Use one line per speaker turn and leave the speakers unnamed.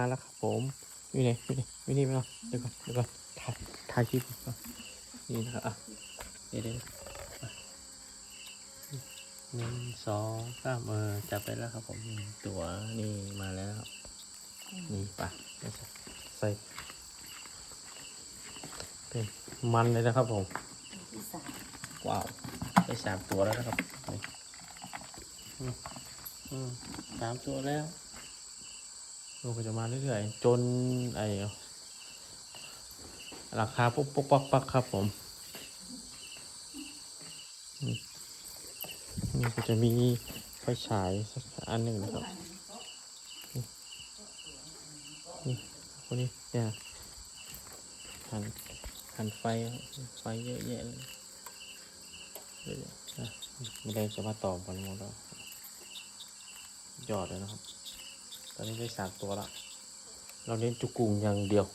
มาแล้วครับผมอยู่ไหนอยู่นี่ไหมเนาะเดี๋ยวก่อนถ่ายคลิปก่อนนี่นะครับเดี๋ยว1 2 3จับไปแล้วครับผมตัวนี่มาแล้วนี่ปะใส่เป็นมันเลยนะครับผมว้าวได้3 ตัวแล้วนะครับนี่3 ตัวแล้วลูกก็จะมาเรื่อยๆจนราคาปุ๊บปักครับผมนี่ก็จะมีไฟฉายสักอันหนึ่งนะครับนี่คนนี้เนี่ยหันไฟเยอะแยะเลยไม่ได้จะมาต่อกันหมดแล้วยอดเลยนะครับตอนนี้ได้3 ตัวละเราเน้นจุกุงอย่างเดียว